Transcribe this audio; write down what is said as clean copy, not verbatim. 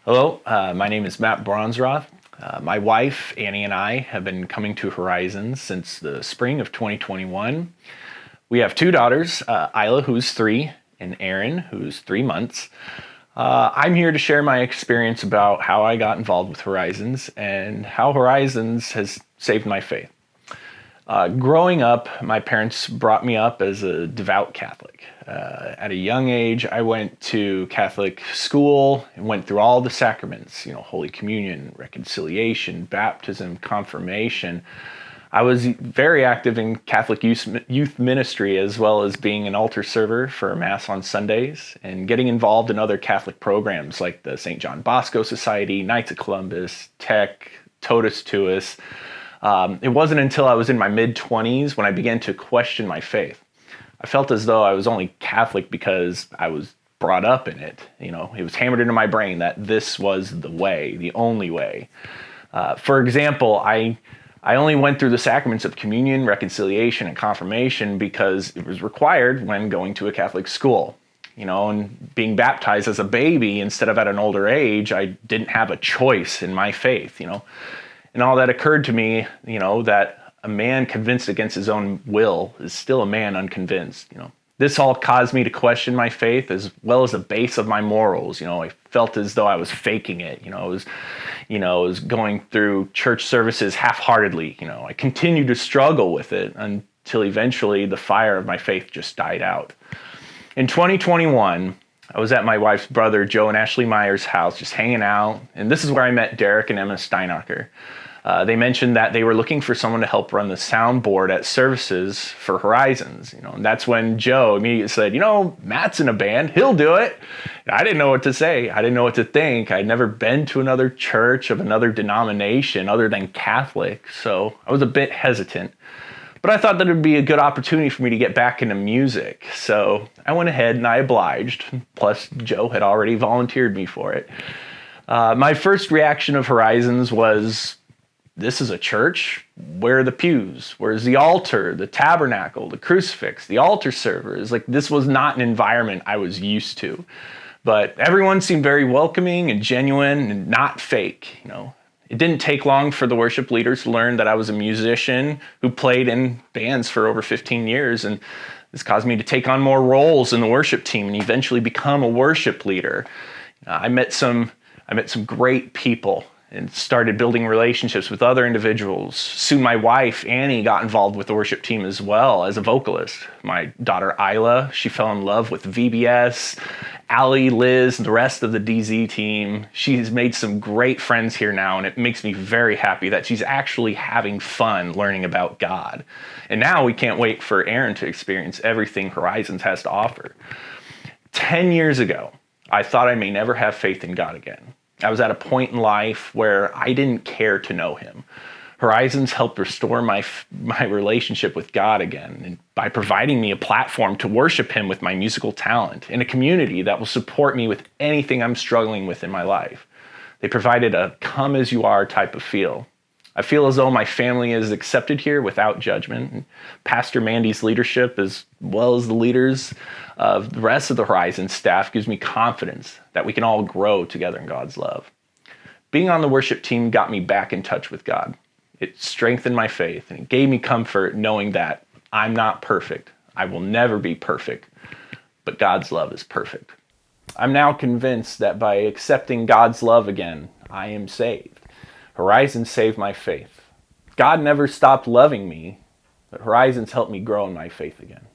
Hello, my name is Matt Bronsroth. My wife, Annie, and I have been coming to Horizons since the spring of 2021. We have two daughters, Isla, who's 3, and Erin, who's 3 months. I'm here to share my experience about how I got involved with Horizons and how Horizons has saved my faith. Growing up, my parents brought me up as a devout Catholic. At a young age, I went to Catholic school and went through all the sacraments, Holy Communion, reconciliation, baptism, confirmation. I was very active in Catholic youth ministry, as well as being an altar server for Mass on Sundays and getting involved in other Catholic programs like the St. John Bosco Society, Knights of Columbus, Tech, Totus Tuus. It wasn't until I was in my mid-20s when I began to question my faith. I felt as though I was only Catholic because I was brought up in it. It was hammered into my brain that this was the way, the only way. For example, I only went through the sacraments of communion, reconciliation, and confirmation because it was required when going to a Catholic school. And being baptized as a baby instead of at an older age, I didn't have a choice in my faith, And all that occurred to me, that a man convinced against his own will is still a man unconvinced, This all caused me to question my faith as well as the base of my morals. I felt as though I was faking it. I was going through church services half-heartedly. I continued to struggle with it until eventually the fire of my faith just died out. In 2021, I was at my wife's brother, Joe and Ashley Meyer's house, just hanging out. And this is where I met Derek and Emma Steinacher. They mentioned that they were looking for someone to help run the soundboard at services for Horizons, and that's when Joe immediately said, Matt's in a band, he'll do it. And I didn't know what to say. I didn't know what to think. I'd never been to another church of another denomination other than Catholic, so I was a bit hesitant. But I thought that it would be a good opportunity for me to get back into music. So I went ahead and I obliged. Plus, Joe had already volunteered me for it. My first reaction of Horizons was, this is a church? Where are the pews? Where's the altar, the tabernacle, the crucifix, the altar servers? This was not an environment I was used to. But everyone seemed very welcoming and genuine and not fake, It didn't take long for the worship leaders to learn that I was a musician who played in bands for over 15 years, and this caused me to take on more roles in the worship team and eventually become a worship leader. I met some great people and started building relationships with other individuals. Soon my wife, Annie, got involved with the worship team as well as a vocalist. My daughter, Isla, she fell in love with VBS. Allie, Liz, and the rest of the DZ team. She's made some great friends here now, and it makes me very happy that she's actually having fun learning about God. And now we can't wait for Erin to experience everything Horizons has to offer. 10 years ago, I thought I may never have faith in God again. I was at a point in life where I didn't care to know him. Horizons helped restore my relationship with God again, and by providing me a platform to worship him with my musical talent in a community that will support me with anything I'm struggling with in my life. They provided a come as you are type of feel. I feel as though my family is accepted here without judgment. And Pastor Mandy's leadership, as well as the leaders of the rest of the Horizons staff, gives me confidence that we can all grow together in God's love. Being on the worship team got me back in touch with God. It strengthened my faith, and it gave me comfort knowing that I'm not perfect. I will never be perfect, but God's love is perfect. I'm now convinced that by accepting God's love again, I am saved. Horizons saved my faith. God never stopped loving me, but Horizons helped me grow in my faith again.